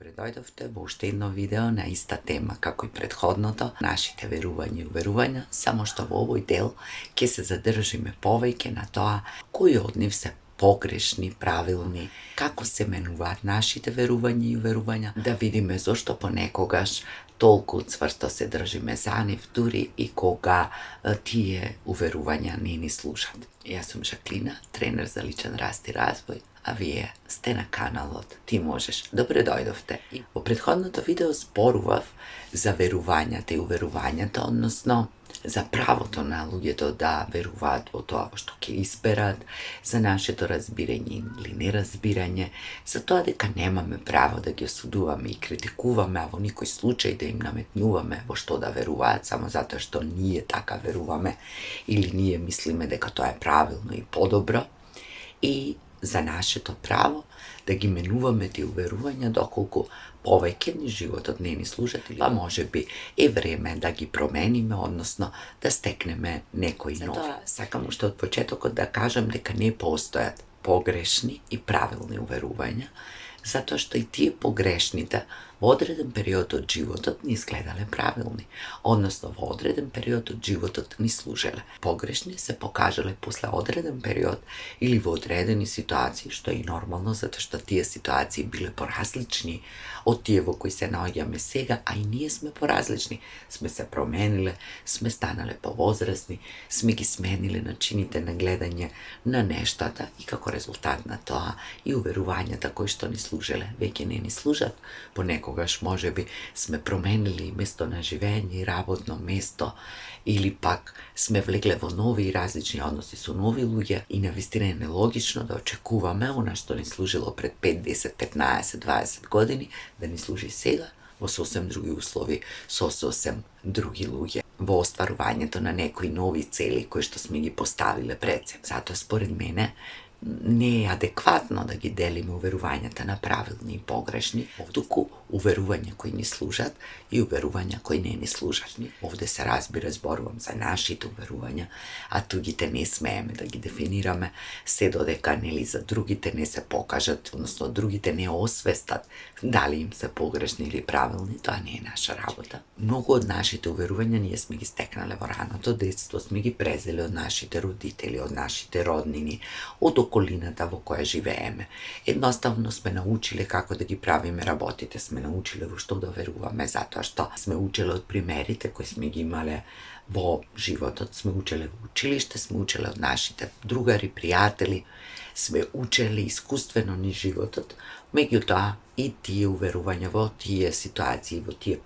Добре дојдовте во уште едно видео на иста тема како и претходното, нашите верувања и уверувања, само што во овој дел ќе се задржиме повеќе на тоа кои од нив се погрешни, правилни, како се менуваат нашите верувања и уверувања, да видиме зошто понекогаш толку цврсто се држиме за нив, дури и кога тие уверувања не ни служат. Јас сум Жаклина, тренер за личен раст и развој, а вие сте на каналот Ти можеш. Добре дојдовте. Во претходното видео зборував за верувањата и уверувањата, односно за правото на луѓето да веруваат во тоа што ќе изберат, за нашето разбирање или неразбирање, за тоа дека немаме право да ги осудуваме и критикуваме, а во никој случај да им наметнуваме во што да веруваат, само затоа што ние така веруваме или ние мислиме дека тоа е правилно и подобро, и за нашето право да ги менуваме тие уверувања доколку повеќе ни животот не ни служат, или може би е време да ги промениме, односно да стекнеме некои нови. Затоа сакам уште од почетокот да кажам дека не постојат погрешни и правилни уверувања, затоа што и тие погрешните во одреден период од животот ни изгледале правилни, односно во одреден период од животот ни служеле. Погрешни се покажале после одреден период или во одредени ситуации, што е и нормално, затоа што тие ситуации биле поразлични од тие во кои се наоѓаме сега, а и ние сме поразлични. Сме се промениле, сме станале повозрасни, сме ги смениле начините на гледање на нештата и како резултат на тоа и уверувањата кои што ни служеле веќе не ни служат. Понекогаш можеби сме променили место на живење и работно место, или пак сме влегле во нови и различни односи со нови луѓе и навистина е нелогично да очекуваме она што ни служило пред 5, 10, 15, 20 години да ни служи сега во сосем други услови, со сосем други луѓе, во остварувањето на некои нови цели кои што сме ги поставиле пред себе. Затоа според мене не е адекватно да ги делиме уверувањата на правилни и погрешни, туку уверувања кои ни служат и уверувања кои не ни служат. Овде се разбира, зборувам за нашите уверувања, а другите не смееме да ги дефинираме, се додека нели за другите не се покажат, односно другите не освестат дали им се погрешни или правилни, тоа не е наша работа. Многу од нашите уверувања ние сме ги стекнале во раното детство, сме ги презели од нашите родители, од нашите роднини, од околината во која живееме. Едноставно сме научиле како да ги правиме работите, сме научиле во што да веруваме, затоа што сме учеле од примерите кои сме ги имале во животот, сме учеле во училиште, сме учеле од нашите другари, пријатели, сме учеле искуствено низ животот, меѓутоа и тие уверувања во тие ситуации, во тие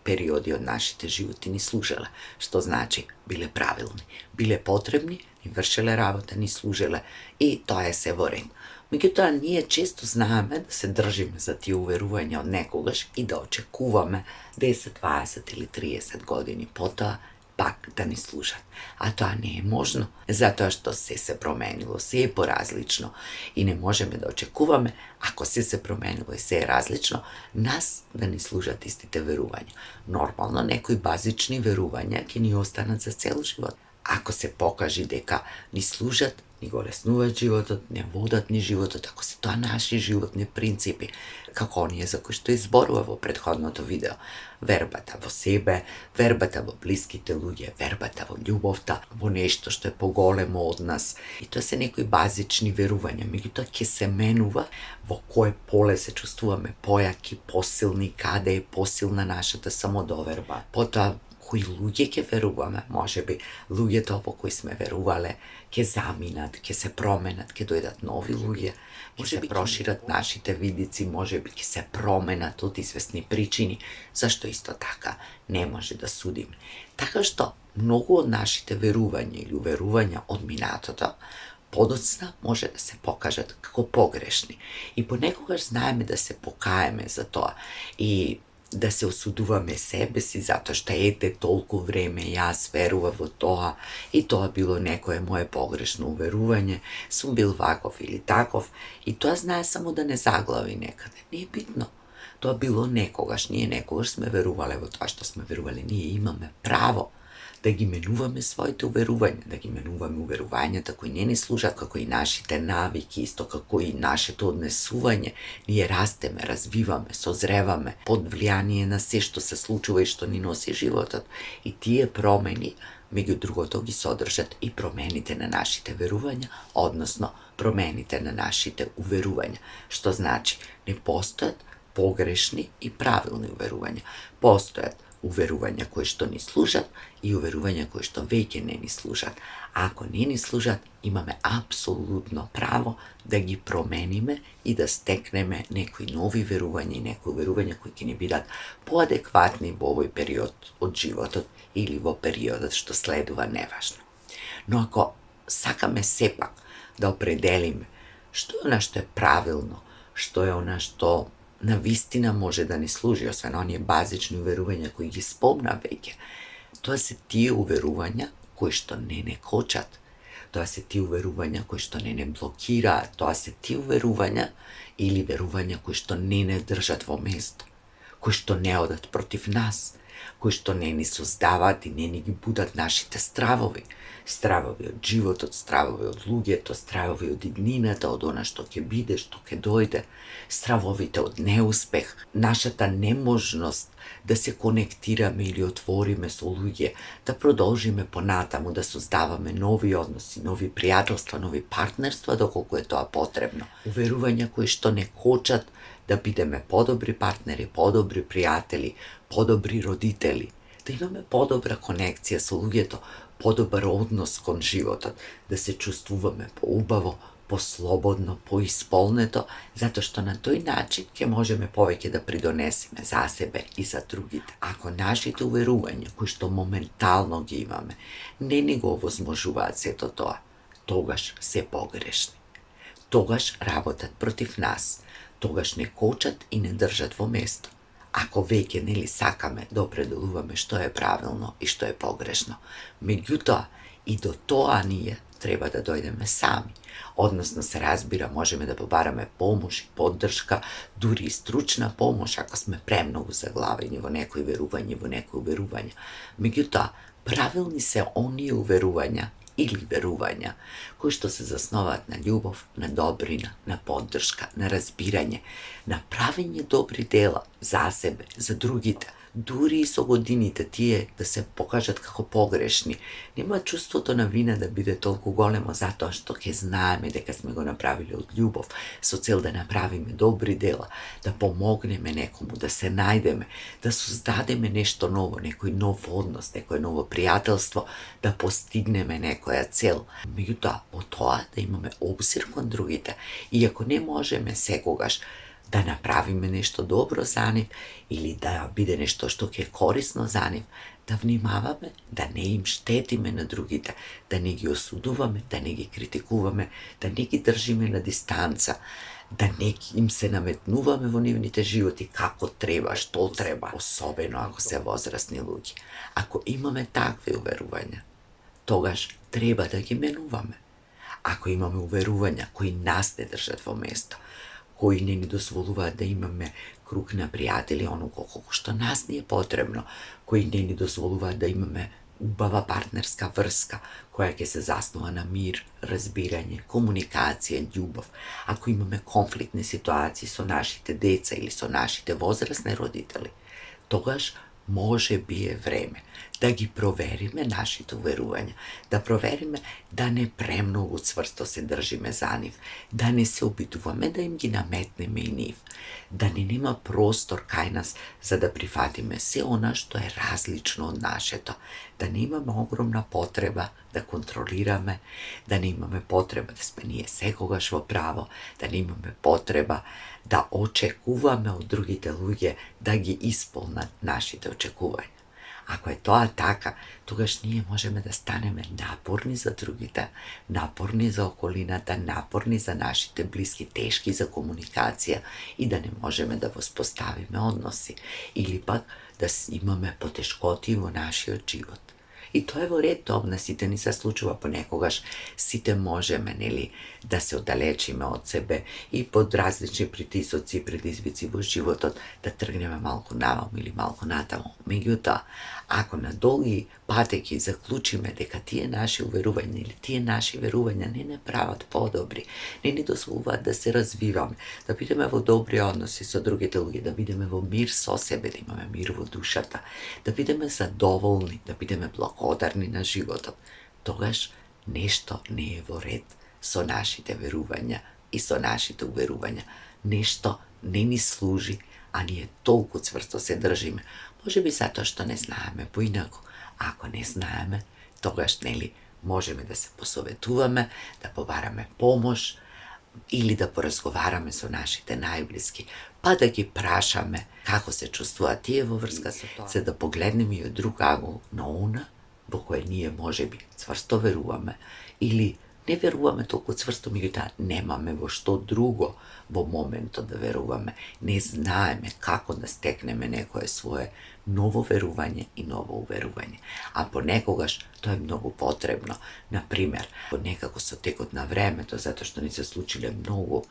периоди од нашите животи ни служеле, што значи биле правилни, биле потребни, ни вршеле работа, ни служеле и тоа е се во ред. Меѓутоа, ние често знаеме да се држиме за тие уверувања од некогаш и да очекуваме 10, 20 или 30 години потоа пак да ни служат. А тоа не е можно, затоа што се променило, се е поразлично и не можеме да очекуваме, ако се променило и се е различно, нас да ни служат истите верувања. Нормално, некои базични верувања ќе ни останат за цел живот. Ако се покаже дека ни служат, ни го леснуваат животот, не водат ни животот, ако се тоа наши животни принципи, како оние за кои што изборува во претходното видео. Вербата во себе, вербата во блиските луѓе, вербата во љубовта, во нешто што е поголемо од нас. И тоа се некои базични верувања, меѓутоа ќе се менува во кое поле се чувствуваме појаки, посилни, каде е посилна нашата самодоверба. Потоа кои луѓе ќе веруваме, можеби луѓето во кои сме верувале ќе заминат, ќе се променат, ќе дојдат нови луѓе, ќе се прошират нашите видици, можеби ќе се променат од известни причини, зашто исто така не може да судиме. Така што многу од нашите верувања или уверувања од минатото подоцна може да се покажат како погрешни. И понекогаш знаеме да се покаеме за тоа и да се осудуваме себе си, затоа што ете толку време јас верував во тоа и тоа било некое мое погрешно уверување, сум бил ваков или таков и тоа знае само да не заглави некаде. Не е битно. Тоа било некогаш, ние некогаш сме верувале во тоа што сме верувале. Ние имаме право да ги менуваме своите уверувања, да ги менуваме уверувањата кои не ни служат, како и нашите навики, исто како и нашето однесување. Ние растеме, развиваме, созреваме под влијание на се што се случува и што ни носи животот. И тие промени, меѓу другото, ги содржат и промените на нашите верувања, односно промените на нашите уверувања. Што значи, не постојат погрешни и правилни уверувања. Постојат уверувања кои што ни служат и уверувања кои што веќе не ни служат. Ако не ни служат, имаме апсолутно право да ги промениме и да стекнеме некои нови верувања и некои верувања кои ќе ни бидат поадекватни во овој период од животот или во периодот што следува, неважно. Но ако сакаме сепак да определиме што е она што е правилно, што е она што на вистина може да ни служи, освен оние базични уверувања кои ги спомна веќе, тоа се тие уверувања кои што не кочат, тоа се тие уверувања кои што не блокираат, тоа се тие уверувања или верувања кои што не држат во место, кои што не одат против нас, кои што не ни создаваат и не ни ги будат нашите стравови. Стравови од животот, стравови од луѓето, стравови од иднината, од она што ќе биде, што ќе дојде, стравовите од неуспех, нашата неможност да се конектираме или отвориме со луѓе, да продолжиме понатаму да создаваме нови односи, нови пријателства, нови партнерства, доколку е тоа потребно. Уверувања кои што не кочат да бидеме подобри партнери, подобри пријатели, подобри родители, да имаме подобра конекција со луѓето, подобар однос кон животот, да се чувствуваме поубаво, послободно, поисполнето, затоа што на тој начин ќе можеме повеќе да придонесеме за себе и за другите. Ако нашите уверувања, кои што моментално ги имаме, не ни го овозможуваат сето тоа, тогаш се погрешни. Тогаш работат против нас, тогаш не кочат и не држат во место. Ако веќе нели сакаме да определуваме што е правилно и што е погрешно. Меѓутоа, и до тоа ние треба да дојдеме сами. Односно се разбира, можеме да побараме помош и поддршка, дури и стручна помош, ако сме премногу заглавени во некои верувања. Меѓутоа, правилни се оние уверувања или верувања, кои што се засноваат на љубов, на добрина, на поддршка, на разбирање, на правење добри дела за себе, за другите. Дури и со годините тие да се покажат како погрешни, нема чувството на вина да биде толку големо затоа што ќе знаеме дека сме го направиле од љубов, со цел да направиме добри дела, да помогнеме некому, да се најдеме, да создадеме нешто ново, некој нов однос, некој ново пријателство, да постигнеме некоја цел. Меѓутоа, по тоа да имаме обзир кон другите, иако не можеме секогаш да направиме нешто добро за нив или да биде нешто што ќе е корисно за нив, да внимаваме да не им штетиме на другите, да не ги осудуваме, да не ги критикуваме, да не ги држиме на дистанца, да не им се наметнуваме во нивните животи како треба, што треба, особено ако се возрастни луѓе. Ако имаме такви уверувања, тогаш треба да ги менуваме. Ако имаме уверувања кои нас не држат во место, кои не ни дозволуваат да имаме круг на пријатели колку што нас ни е потребно, кои не ни дозволуваат да имаме убава партнерска врска, која ќе се заснува на мир, разбирање, комуникација, љубов. Ако имаме конфликтни ситуации со нашите деца или со нашите возрастни родители, тогаш може би е време да ги провериме нашите уверувања, да провериме да не премногу цврсто се држиме за нив, да не се обидуваме да им ги наметнеме и нив, да не нема простор кај нас за да прифатиме се она што е различно од нашето, да не имаме огромна потреба да контролираме, да не имаме потреба да сме ние секогаш во право, да не имаме потреба да очекуваме од другите луѓе да ги исполнат нашите очекувања. Ако е тоа така, тогаш ние можеме да станеме напорни за другите, напорни за околината, напорни за нашите блиски, тешки за комуникација и да не можеме да воспоставиме односи или пак да имаме потешкоти во нашиот живот. И тоа е во ред, тоа на сите ни се случува понекогаш, сите можеме, нели, да се оддалечиме од себе и под различни притисоци и предизвици во животот да тргнеме малку наваму или малку натаму. Меѓутоа, ако на долги патеки заклучиме дека тие наши уверувања или тие наши верувања не прават подобри, не ни дозволуваат да се развиваме, да бидеме во добри односи со другите луѓе, да бидеме во мир со себе, да имаме мир во душата, да бидеме задоволни, да бидеме благодарни на животот, тогаш нешто не е во ред со нашите верувања и со нашите уверувања. Нешто не ни служи, а ние толку цврсто се држиме. Може би затоа што не знаеме поинаку. Ако не знаеме, тогаш, нели, можеме да се посоветуваме, да побараме помош, или да поразговараме со нашите најблиски, па да ги прашаме како се чувствуваат тие во врска со тоа, се да погледнеме и од друг агол на она во кое ние можеби цврсто веруваме или не веруваме толку цврсто, меѓутоа немаме во што друго во моментот да веруваме. Не знаеме како да стекнеме некое свое ново верување и ново уверување. А понекогаш тоа е многу потребно. Например, некако со текот на времето, затоа што ни се случиле многу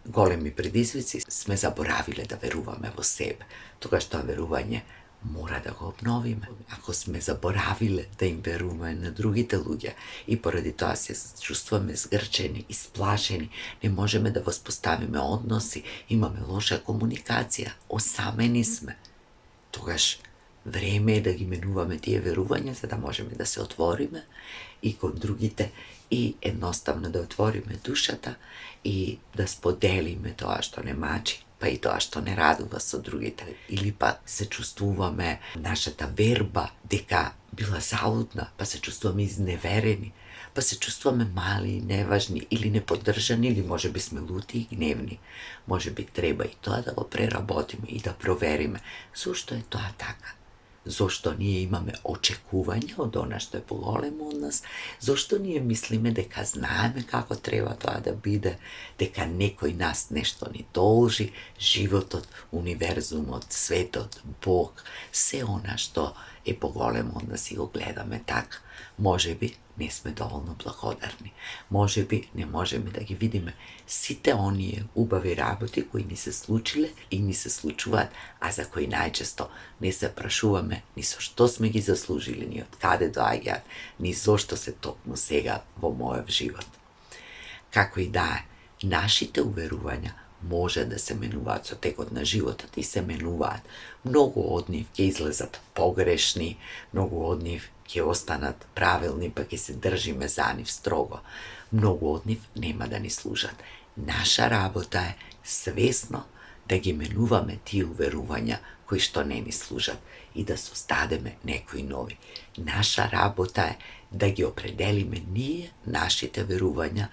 големи предизвици, сме заборавиле да веруваме во себе. Тогаш тоа верување мора да го обновиме. Ако сме заборавиле да им веруваме на другите луѓе и поради тоа се чувствуваме згрчени, исплашени, не можеме да воспоставиме односи, имаме лоша комуникација, осамени сме, тогаш време е да ги менуваме тие верувања за да можеме да се отвориме и кон другите и едноставно да отвориме душата и да споделиме тоа што не мачи, па и тоа што не радува со другите. Или па се чувствуваме нашата верба дека била залудна, па се чувствуваме изневерени, па се чувствуваме мали и неважни или неподдржани, или може би сме лути и гневни. Може би треба и тоа да го преработиме и да провериме зошто е тоа така. Зошто ние имаме очекување од она што е поголемо од нас, зошто ние мислиме дека знаеме како треба тоа да биде, дека некој нас нешто ни должи, животот, универзумот, светот, Бог, се она што е поголемо од нас и го гледаме така. Може би не сме доволно благодарни. Може би не можеме да ги видиме сите оние убави работи кои ни се случиле и ни се случуваат, а за кои најчесто не се прашуваме ни со што сме ги заслужили, ни од каде доаѓаат, ни зошто се токму сега во мојот живот. Како и да е, нашите уверувања може да се менуваат со текот на животот и се менуваат. Многу од нив ќе излезат погрешни, многу од нив ќе останат правилни, па ќе се држиме за нив строго. Многу од нив нема да ни служат. Наша работа е свесно да ги менуваме тие уверувања кои што не ни служат и да создадеме некои нови. Наша работа е да ги определиме ние нашите верувања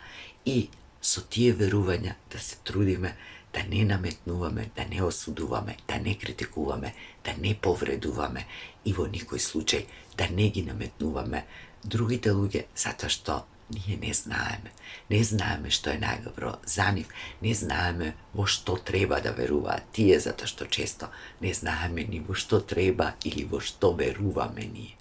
и со тие верувања да се трудиме да не наметнуваме, да не осудуваме, да не критикуваме, да не повредуваме и во никој случај да не ги наметнуваме другите луѓе затоа што ние не знаеме. Не знаеме што е најдобро за нив, не знаеме во што треба да веруваат тие, затоа што често не знаеме ни во што треба или во што веруваме ние.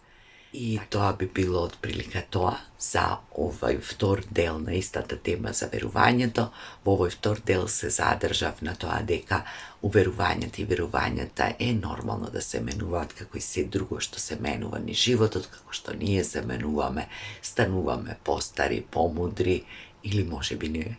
И тоа би било од прилика тоа за овој втор дел на истата тема за верувањето. Во овој втор дел се задржав на тоа дека уверувањата и верувањата е нормално да се менуваат како и се друго што се менува ни животот, како што ние се менуваме, стануваме постари, помудри или можеби не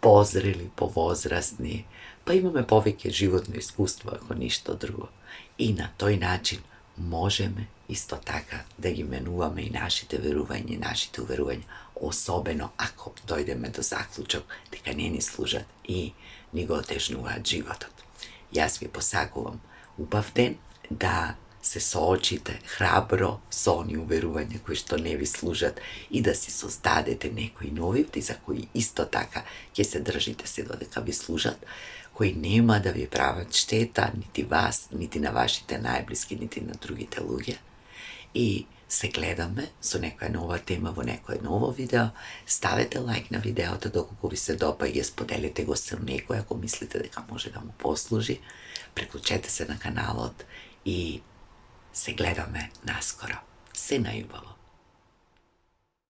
позрели, повозрастни, па имаме повеќе животно искуство ако ништо друго. И на тој начин можеме исто така да ги менуваме и нашите верувања и нашите уверувања, особено ако дојдеме до заклучок дека не ни служат и ни го отежнуваат животот. Јас ви посакувам убав ден, да се соочите храбро со они уверувања кои што не ви служат и да си создадете некои нови за кои исто така ќе се држите се додека ви служат, кои нема да ви прават штета, нити вас, нити на вашите најблиски, нити на другите луѓе. И се гледаме со некоја нова тема во некое ново видео. Ставете лайк на видеото доколку ви се допаѓа, споделите го со некој ако мислите дека може да му послужи. Приклучете се на каналот и се гледаме наскоро. se najubalo.